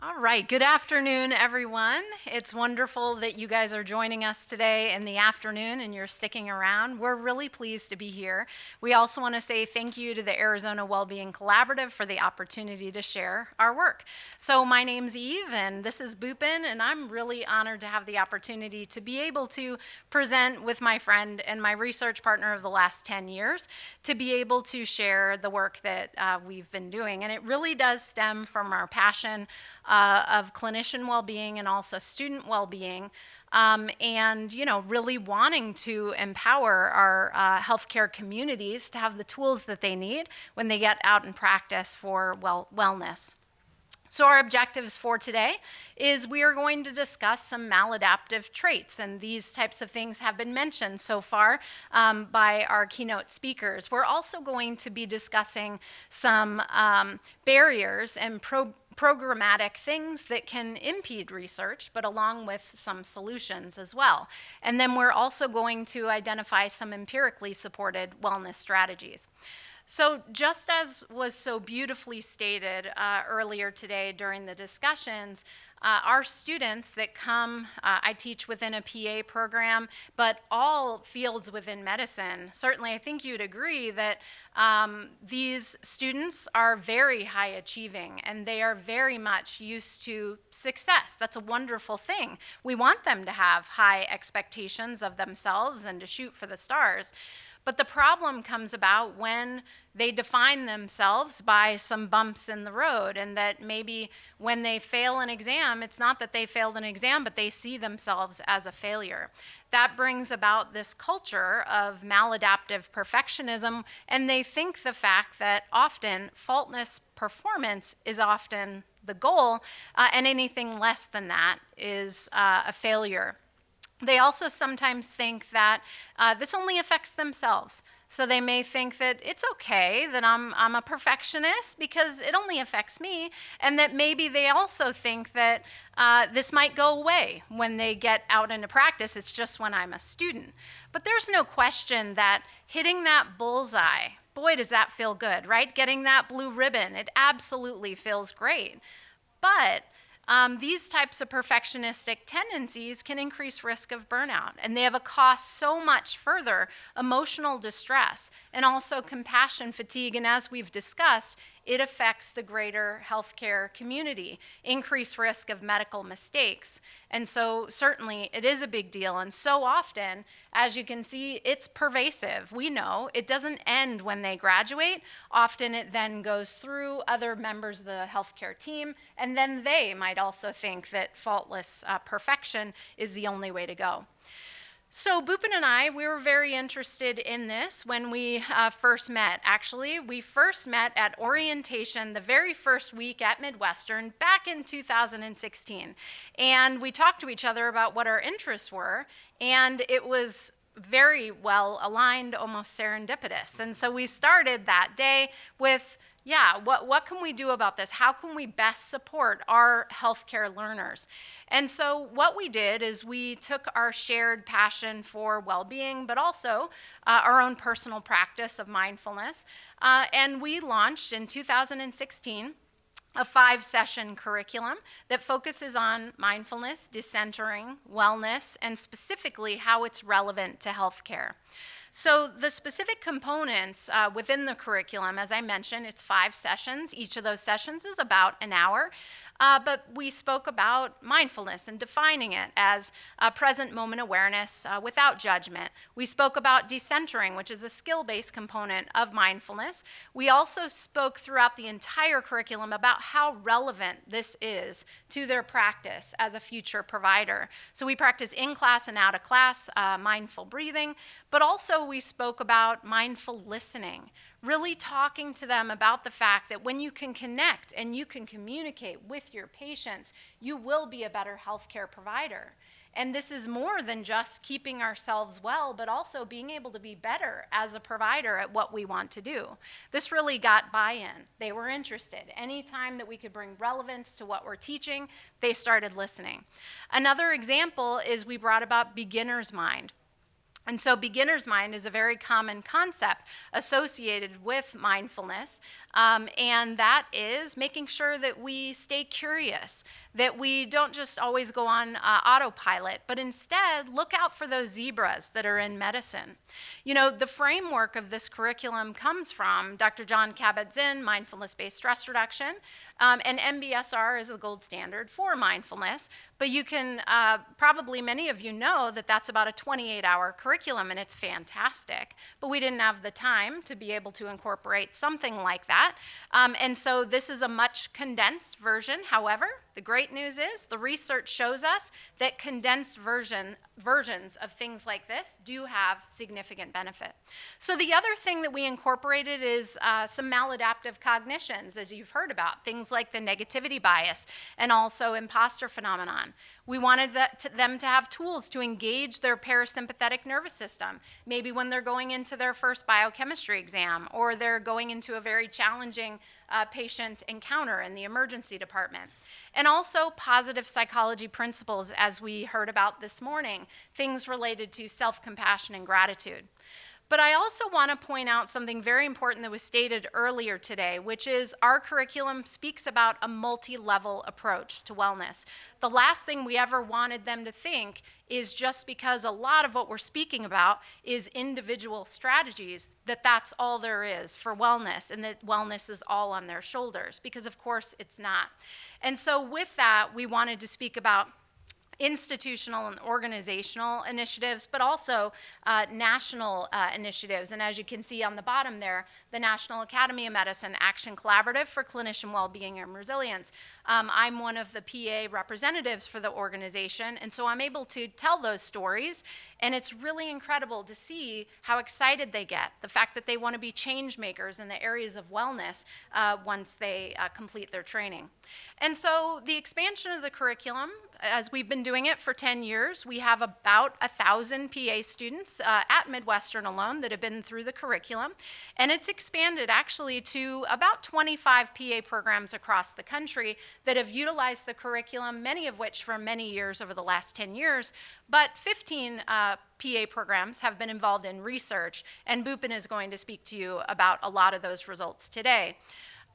All right, good afternoon, everyone. It's wonderful that you guys are joining us today in the afternoon and you're sticking around. We're really pleased to be here. We also want to say thank you to the Arizona Wellbeing Collaborative for the opportunity to share our work. So my name's Eve and this is Bhupin, and I'm really honored to have the opportunity to be able to present with my friend and my research partner of the last 10 years, to be able to share the work that we've been doing. And it really does stem from our passion of clinician well-being and also student well-being, and really wanting to empower our healthcare communities to have the tools that they need when they get out and practice for wellness. So our objectives for today is we are going to discuss some maladaptive traits, and these types of things have been mentioned so far by our keynote speakers. We're also going to be discussing some barriers and programmatic things that can impede research, but along with some solutions as well. And then we're also going to identify some empirically supported wellness strategies. So just as was so beautifully stated earlier today during the discussions, our students that come, I teach within a PA program, but all fields within medicine, certainly I think you'd agree that these students are very high achieving and they are very much used to success. That's a wonderful thing. We want them to have high expectations of themselves and to shoot for the stars. But the problem comes about when they define themselves by some bumps in the road, and that maybe when they fail an exam, it's not that they failed an exam, but they see themselves as a failure. That brings about this culture of maladaptive perfectionism, and they think the fact that often faultless performance is often the goal, and anything less than that is a failure. They also sometimes think that this only affects themselves. So they may think that it's okay that I'm a perfectionist because it only affects me, and that maybe they also think that this might go away when they get out into practice. It's just when I'm a student. But there's no question that hitting that bullseye, boy, does that feel good, right? Getting that blue ribbon, it absolutely feels great. But these types of perfectionistic tendencies can increase risk of burnout, and they have a cost so much further: emotional distress and also compassion fatigue. And as we've discussed, it affects the greater healthcare community, increased risk of medical mistakes. And so certainly it is a big deal. And so often, as you can see, it's pervasive. We know it doesn't end when they graduate. Often it then goes through other members of the healthcare team, and then they might also think that faultless perfection is the only way to go. So Bhupin and I, we were very interested in this when we first met. Actually, we first met at orientation the very first week at Midwestern back in 2016. And we talked to each other about what our interests were, and it was very well aligned, almost serendipitous. And so we started that day with, what can we do about this? How can we best support our healthcare learners? And so what we did is we took our shared passion for well-being, but also our own personal practice of mindfulness, and we launched in 2016 a 5-session curriculum that focuses on mindfulness, decentering, wellness, and specifically how it's relevant to healthcare. So the specific components within the curriculum, as I mentioned, it's 5 sessions. Each of those sessions is about an hour. But we spoke about mindfulness and defining it as present moment awareness without judgment. We spoke about decentering, which is a skill-based component of mindfulness. We also spoke throughout the entire curriculum about how relevant this is to their practice as a future provider. So we practice in class and out of class mindful breathing, but also we spoke about mindful listening, really talking to them about the fact that when you can connect and you can communicate with your patients, you will be a better healthcare provider. And this is more than just keeping ourselves well, but also being able to be better as a provider at what we want to do. This really got buy-in. They were interested. Anytime that we could bring relevance to what we're teaching, they started listening. Another example is we brought about beginner's mind. And so beginner's mind is a very common concept associated with mindfulness, and that is making sure that we stay curious, that we don't just always go on autopilot, but instead look out for those zebras that are in medicine. You know, the framework of this curriculum comes from Dr. John Kabat-Zinn, mindfulness-based stress reduction, and MBSR is the gold standard for mindfulness, but you can, probably many of you know that that's about a 28-hour curriculum, and it's fantastic, but we didn't have the time to be able to incorporate something like that, and so this is a much condensed version. However, the great news is the research shows us that condensed versions of things like this do have significant benefit. So the other thing that we incorporated is some maladaptive cognitions, as you've heard about, things like the negativity bias and also imposter phenomenon. We wanted them to have tools to engage their parasympathetic nervous system, maybe when they're going into their first biochemistry exam or they're going into a very challenging patient encounter in the emergency department. And also positive psychology principles, as we heard about this morning, things related to self-compassion and gratitude. But I also want to point out something very important that was stated earlier today, which is our curriculum speaks about a multi-level approach to wellness. The last thing we ever wanted them to think is just because a lot of what we're speaking about is individual strategies, that that's all there is for wellness and that wellness is all on their shoulders, because of course it's not. And so with that, we wanted to speak about institutional and organizational initiatives, but also national initiatives. And as you can see on the bottom there, the National Academy of Medicine Action Collaborative for Clinician Wellbeing and Resilience. I'm one of the PA representatives for the organization, and so I'm able to tell those stories, and it's really incredible to see how excited they get, the fact that they want to be change makers in the areas of wellness once they complete their training. And so the expansion of the curriculum, as we've been doing it for 10 years, we have about 1,000 PA students at Midwestern alone that have been through the curriculum, and it's expanded actually to about 25 PA programs across the country that have utilized the curriculum, many of which for many years over the last 10 years, but 15 PA programs have been involved in research, and Bhupin is going to speak to you about a lot of those results today.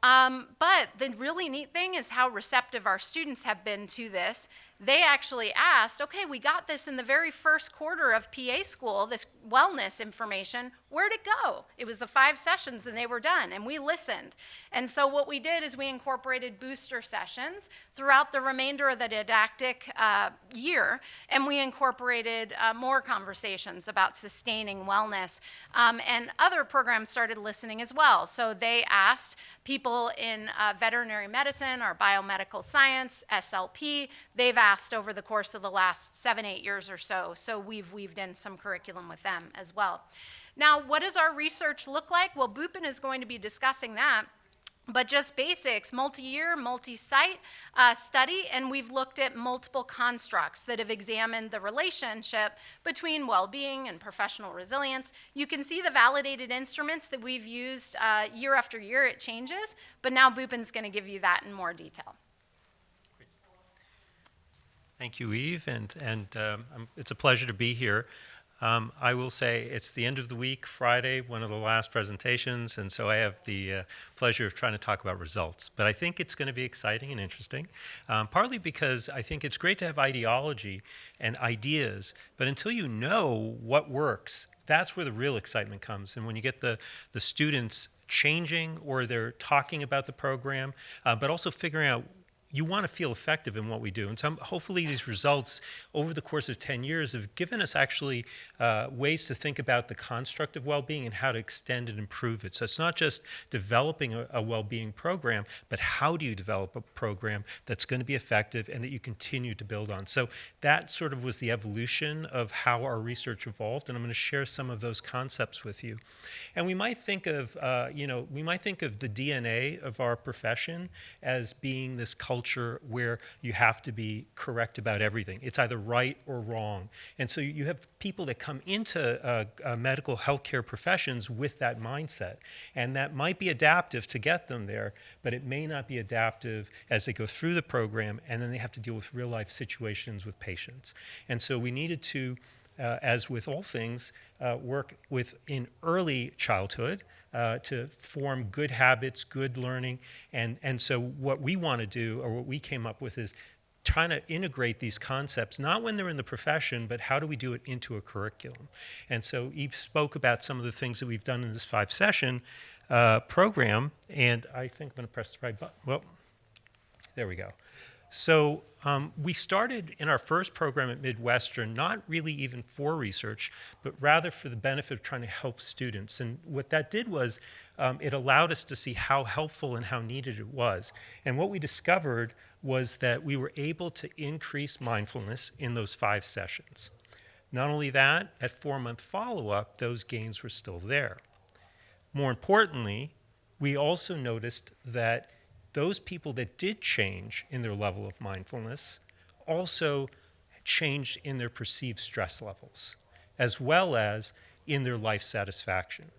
But the really neat thing is how receptive our students have been to this. They actually asked, okay, we got this in the very first quarter of PA school, this wellness information, where'd it go? It was the 5 sessions and they were done, and we listened. And so what we did is we incorporated booster sessions throughout the remainder of the didactic year, and we incorporated more conversations about sustaining wellness. And other programs started listening as well. So they asked people in veterinary medicine or biomedical science, SLP, they've asked over the course of the last 7-8 years or so. So we've weaved in some curriculum with them as well. Now, what does our research look like? Well, Bhupin is going to be discussing that. But just basics, multi-year, multi-site study, and we've looked at multiple constructs that have examined the relationship between well-being and professional resilience. You can see the validated instruments that we've used year after year. It changes, but now Bhupin's going to give you that in more detail. Thank you, Eve, and it's a pleasure to be here. I will say it's the end of the week, Friday, one of the last presentations, and so I have the pleasure of trying to talk about results. But I think it's going to be exciting and interesting, partly because I think it's great to have ideology and ideas, but until you know what works, that's where the real excitement comes. And when you get the students changing or they're talking about the program, but also figuring out you want to feel effective in what we do. And so hopefully these results over the course of 10 years have given us actually ways to think about the construct of well-being and how to extend and improve it. So it's not just developing a well-being program, but how do you develop a program that's going to be effective and that you continue to build on. So that sort of was the evolution of how our research evolved, and I'm going to share some of those concepts with you. And we might think of, we might think of the DNA of our profession as being this culture where you have to be correct about everything. It's either right or wrong. And so you have people that come into medical healthcare professions with that mindset. And that might be adaptive to get them there, but it may not be adaptive as they go through the program, and then they have to deal with real life situations with patients. And so we needed to, as with all things, work in early childhood to form good habits, good learning. And so what we want to do, or what we came up with, is trying to integrate these concepts, not when they're in the profession, but how do we do it into a curriculum? And so Eve spoke about some of the things that we've done in this 5-session program, and I think I'm going to press the right button. Well, there we go. So we started in our first program at Midwestern, not really even for research, but rather for the benefit of trying to help students. And what that did was it allowed us to see how helpful and how needed it was. And what we discovered was that we were able to increase mindfulness in those 5 sessions. Not only that, at 4-month follow-up, those gains were still there. More importantly, we also noticed that those people that did change in their level of mindfulness also changed in their perceived stress levels, as well as in their life satisfaction.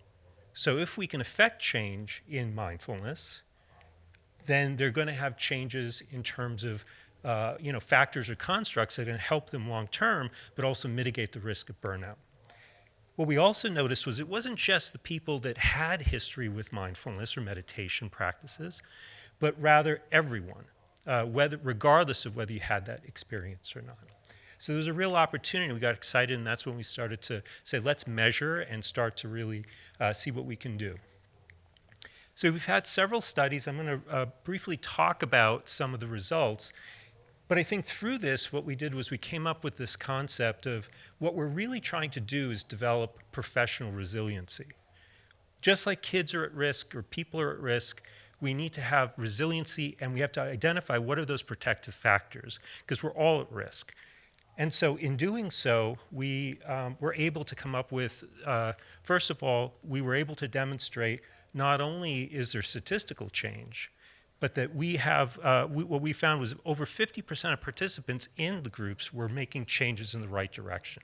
So if we can affect change in mindfulness, then they're going to have changes in terms of factors or constructs that are going to help them long term, but also mitigate the risk of burnout. What we also noticed was it wasn't just the people that had history with mindfulness or meditation practices, but rather everyone, regardless of whether you had that experience or not. So there was a real opportunity. We got excited, and that's when we started to say, let's measure and start to really see what we can do. So we've had several studies. I'm going to briefly talk about some of the results. But I think through this, what we did was we came up with this concept of what we're really trying to do is develop professional resiliency. Just like kids are at risk or people are at risk, we need to have resiliency, and we have to identify what are those protective factors, because we're all at risk. And so in doing so, we were able to come up with, first of all, we were able to demonstrate not only is there statistical change, but that we have, what we found was over 50% of participants in the groups were making changes in the right direction.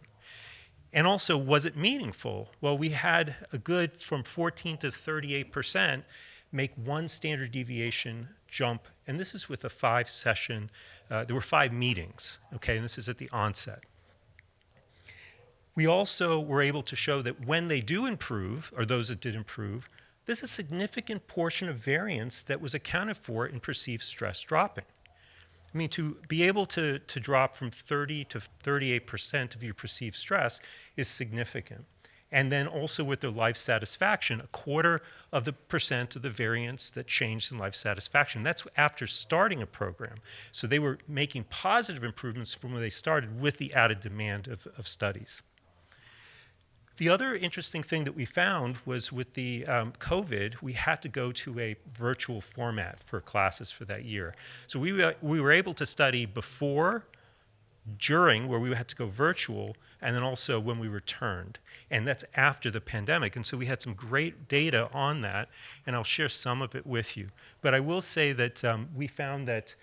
And also, was it meaningful? Well, we had a good from 14 to 38% make one standard deviation jump, and this is with a 5-session, there were 5 meetings, okay, and this is at the onset. We also were able to show that when they do improve, or those that did improve, there's a significant portion of variance that was accounted for in perceived stress dropping. I mean, to be able to drop from 30 to 38% of your perceived stress is significant. And then also with their life satisfaction, 0.25% of the variance that changed in life satisfaction. That's after starting a program. So they were making positive improvements from when they started with the added demand of studies. The other interesting thing that we found was with the COVID, we had to go to a virtual format for classes for that year. So we were able to study before, during, where we had to go virtual, and then also when we returned. And that's after the pandemic. And so we had some great data on that, and I'll share some of it with you. But I will say that we found that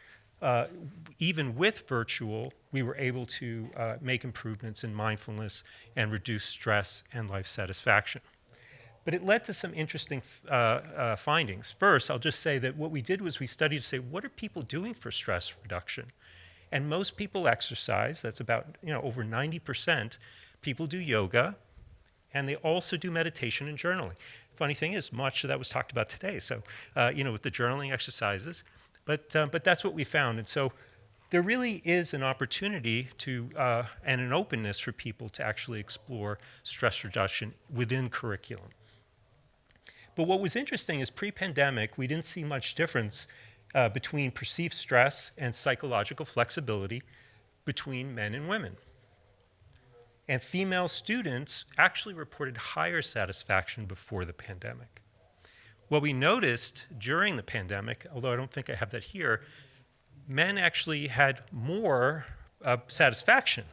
even with virtual, we were able to make improvements in mindfulness and reduce stress and life satisfaction. But it led to some interesting findings. First, I'll just say that what we did was we studied to say, what are people doing for stress reduction? And most people exercise. That's about over 90%. People do yoga, and they also do meditation and journaling. Funny thing is, much of that was talked about today. So, with the journaling exercises. But that's what we found. And so there really is an opportunity to, and an openness for people to actually explore stress reduction within curriculum. But what was interesting is pre-pandemic, we didn't see much difference between perceived stress and psychological flexibility between men and women. And female students actually reported higher satisfaction before the pandemic. What we noticed during the pandemic, although I don't think I have that here, men actually had more satisfaction.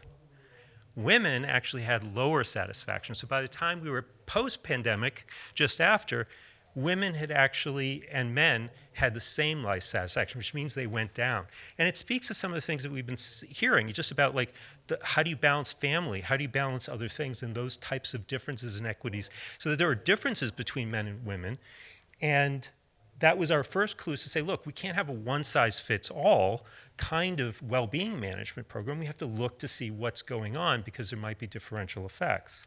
Women actually had lower satisfaction. So by the time we were post-pandemic, just after, women had actually, and men, had the same life satisfaction, which means they went down. And it speaks to some of the things that we've been hearing, just about like, how do you balance family? How do you balance other things, and those types of differences and equities? So that there are differences between men and women. And that was our first clue to say, look, we can't have a one-size-fits-all kind of well-being management program. We have to look to see what's going on, because there might be differential effects.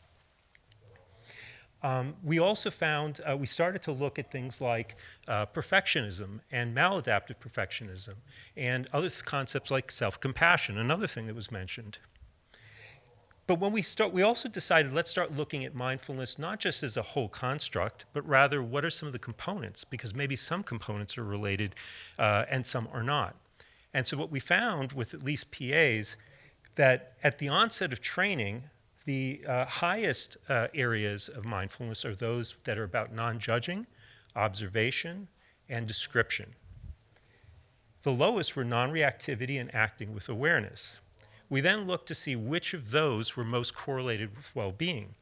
We also found, we started to look at things like perfectionism and maladaptive perfectionism and other concepts like self-compassion, another thing that was mentioned. But when we also decided, let's start looking at mindfulness not just as a whole construct, but rather what are some of the components, because maybe some components are related and some are not. And so what we found with at least PAs, that at the onset of training, the highest areas of mindfulness are those that are about non-judging, observation, and description. The lowest were non-reactivity and acting with awareness. We then looked to see which of those were most correlated with well-being.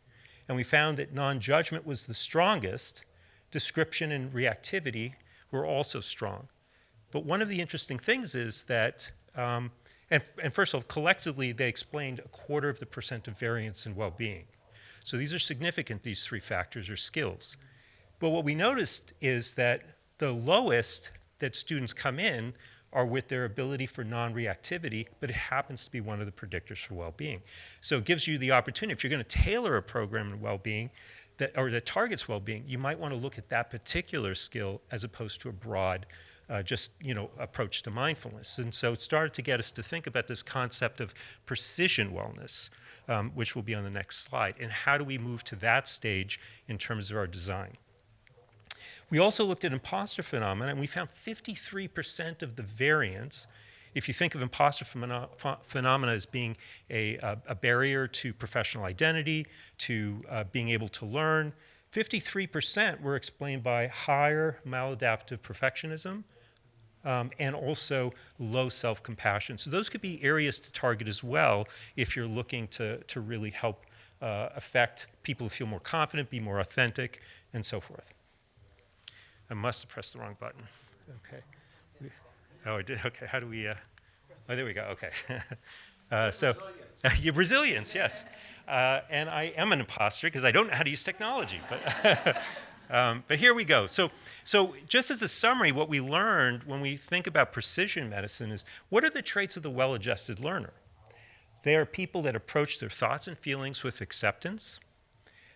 And we found that non-judgment was the strongest. Description and reactivity were also strong. But one of the interesting things is that, and first of all, collectively, they explained 0.25% of variance in well-being. So these are significant, these three factors or skills. But what we noticed is that the lowest that students come in are with their ability for non-reactivity, but it happens to be one of the predictors for well-being. So it gives you the opportunity, if you're going to tailor a program in well-being that targets well-being, you might want to look at that particular skill as opposed to a broad approach to mindfulness. And so it started to get us to think about this concept of precision wellness, which will be on the next slide, and how do we move to that stage in terms of our design. We also looked at imposter phenomena, and we found 53% of the variance. If you think of imposter phenomena as being a barrier to professional identity, to being able to learn, 53% were explained by higher maladaptive perfectionism and also low self-compassion. So those could be areas to target as well if you're looking to really help affect people who feel more confident, be more authentic, and so forth. I must have pressed the wrong button. Okay. Oh, I did. Okay. How do we? Oh, there we go. Okay. Resilience, yes. And I am an imposter because I don't know how to use technology. But here we go. So just as a summary, what we learned when we think about precision medicine is, what are the traits of the well-adjusted learner? They are people that approach their thoughts and feelings with acceptance.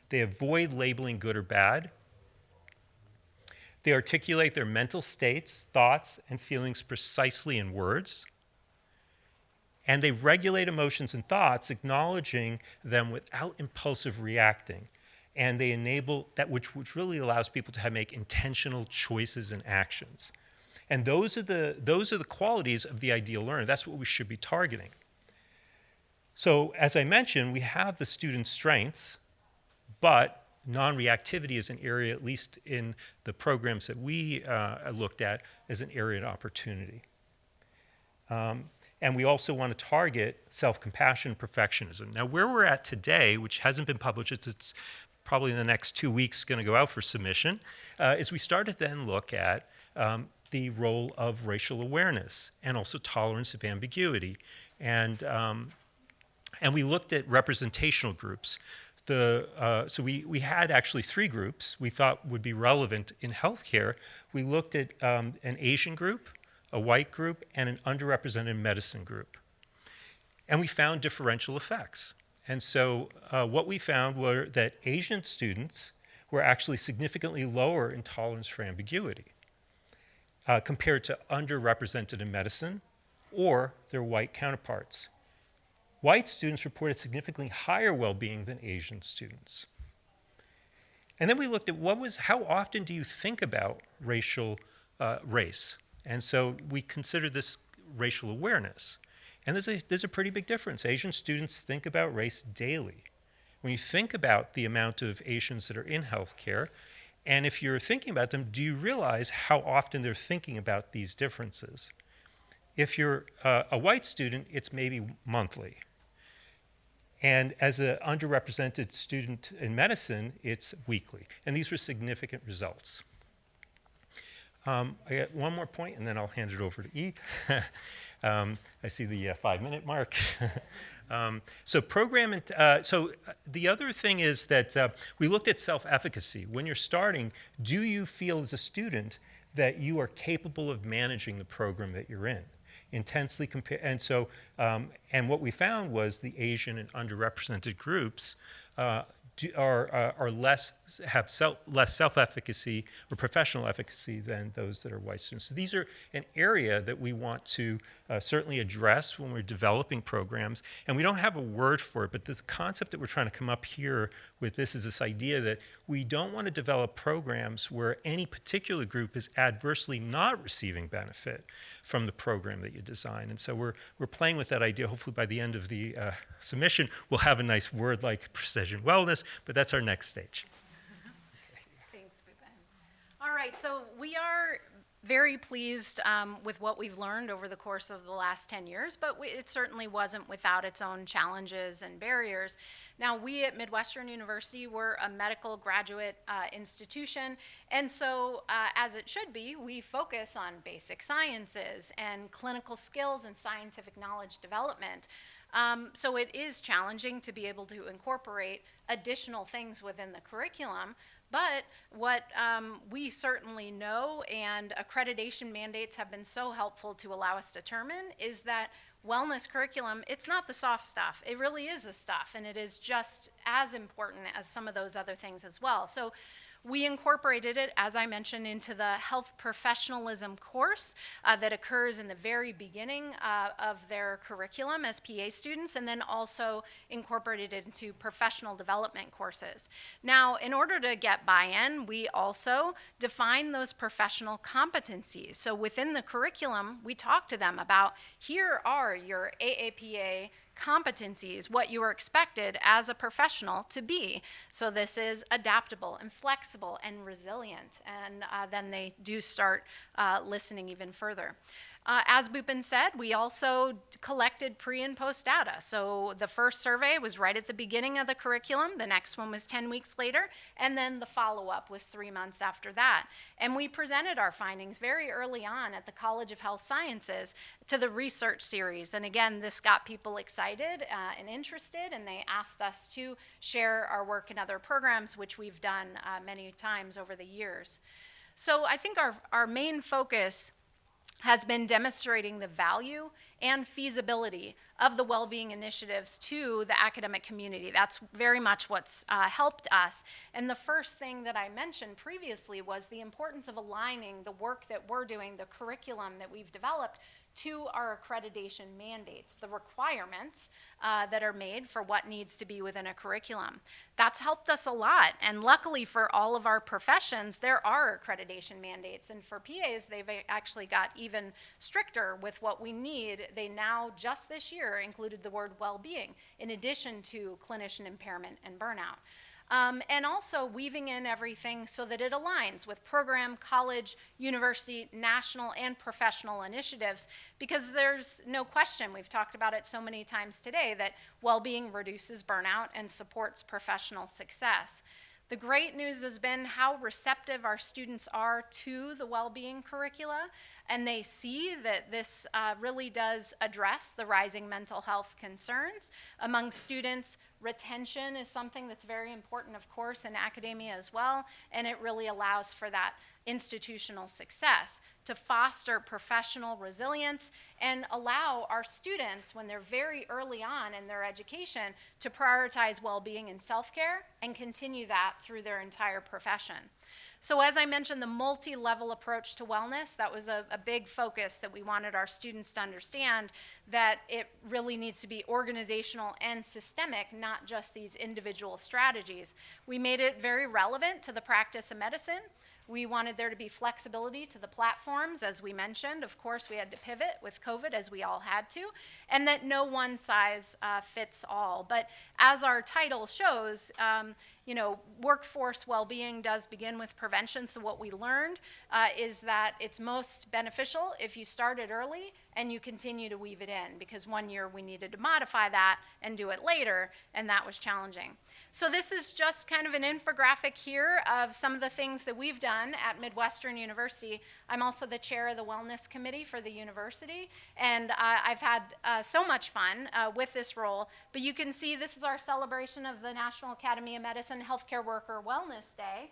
They avoid labeling good or bad. They articulate their mental states, thoughts, and feelings precisely in words. And they regulate emotions and thoughts, acknowledging them without impulsive reacting. And they enable that which really allows people to make intentional choices and actions. And those are the qualities of the ideal learner. That's what we should be targeting. So as I mentioned, we have the student's strengths, but non-reactivity is an area, at least in the programs that we looked at, as an area of opportunity. And we also want to target self-compassion and perfectionism. Now, where we're at today, which hasn't been published, it's probably in the next 2 weeks going to go out for submission, is we started to then look at the role of racial awareness and also tolerance of ambiguity. And we looked at representational groups. So we had actually 3 groups we thought would be relevant in healthcare. We looked at an Asian group, a white group, and an underrepresented medicine group. And we found differential effects. And so what we found were that Asian students were actually significantly lower in tolerance for ambiguity compared to underrepresented in medicine or their white counterparts. White students reported significantly higher well-being than Asian students. And then we looked at how often do you think about race? And so we considered this racial awareness. And there's a pretty big difference. Asian students think about race daily. When you think about the amount of Asians that are in healthcare, and if you're thinking about them, do you realize how often they're thinking about these differences? If you're a white student, it's maybe monthly. And as an underrepresented student in medicine, it's weekly. And these were significant results. I got one more point, and then I'll hand it over to Eve. I see the 5-minute mark. So the other thing is that we looked at self-efficacy. When you're starting, do you feel as a student that you are capable of managing the program that you're in? Intensely compare, and so, and what we found was the Asian and underrepresented groups are less have less self-efficacy or professional efficacy than those that are white students. So these are an area that we want to certainly address when we're developing programs. And we don't have a word for it, but the concept that we're trying to come up here with this is this idea that we don't want to develop programs where any particular group is adversely not receiving benefit from the program that you design. And so we're playing with that idea. Hopefully by the end of the submission, we'll have a nice word like precision wellness, but that's our next stage. Thanks, Bhupin. All right, so we are very pleased with what we've learned over the course of the last 10 years, but it certainly wasn't without its own challenges and barriers. Now, we at Midwestern University, we're a medical graduate institution, and so as it should be, we focus on basic sciences and clinical skills and scientific knowledge development. So it is challenging to be able to incorporate additional things within the curriculum. But what we certainly know, and accreditation mandates have been so helpful to allow us to determine, is that wellness curriculum, it's not the soft stuff. It really is the stuff, and it is just as important as some of those other things as well. So we incorporated it, as I mentioned, into the health professionalism course that occurs in the very beginning of their curriculum as PA students, and then also incorporated it into professional development courses. Now, in order to get buy-in, we also define those professional competencies. So within the curriculum, we talk to them about, here are your AAPA competencies, what you are expected as a professional to be. So this is adaptable and flexible and resilient, and then they do start listening even further. As Bhupin said, we also collected pre and post data. So the first survey was right at the beginning of the curriculum, the next one was 10 weeks later, and then the follow-up was 3 months after that. And we presented our findings very early on at the College of Health Sciences to the research series. And again, this got people excited and interested, and they asked us to share our work in other programs, which we've done many times over the years. So I think our main focus has been demonstrating the value and feasibility of the well-being initiatives to the academic community. That's very much what's helped us. And the first thing that I mentioned previously was the importance of aligning the work that we're doing, the curriculum that we've developed, to our accreditation mandates, the requirements that are made for what needs to be within a curriculum. That's helped us a lot, and luckily for all of our professions, there are accreditation mandates, and for PAs, they've actually got even stricter with what we need. They now, just this year, included the word well-being, in addition to clinician impairment and burnout. And also weaving in everything so that it aligns with program, college, university, national, and professional initiatives, because there's no question, we've talked about it so many times today, that well-being reduces burnout and supports professional success. The great news has been how receptive our students are to the well-being curricula, and they see that this really does address the rising mental health concerns among students. Retention is something that's very important, of course, in academia as well, and it really allows for that institutional success to foster professional resilience and allow our students, when they're very early on in their education, to prioritize well-being and self-care and continue that through their entire profession. So as I mentioned, the multi-level approach to wellness, that was a big focus that we wanted our students to understand, that it really needs to be organizational and systemic, not just these individual strategies. We made it very relevant to the practice of medicine. We wanted there to be flexibility to the platforms, as we mentioned. Of course, we had to pivot with COVID, as we all had to, and that no one size fits all. But as our title shows, workforce well-being does begin with prevention. So what we learned is that it's most beneficial if you start it early and you continue to weave it in, because one year we needed to modify that and do it later, and that was challenging. So this is just kind of an infographic here of some of the things that we've done at Midwestern University. I'm also the chair of the Wellness Committee for the university, and I've had so much fun with this role. But you can see this is our celebration of the National Academy of Medicine Healthcare Worker Wellness Day.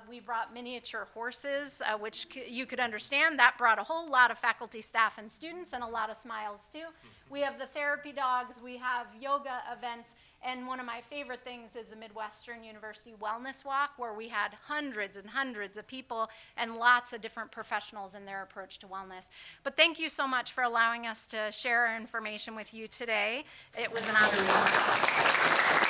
We brought miniature horses, which you could understand. That brought a whole lot of faculty, staff, and students, and a lot of smiles, too. We have the therapy dogs. We have yoga events. And one of my favorite things is the Midwestern University Wellness Walk, where we had hundreds and hundreds of people and lots of different professionals in their approach to wellness. But thank you so much for allowing us to share our information with you today. It was an honor.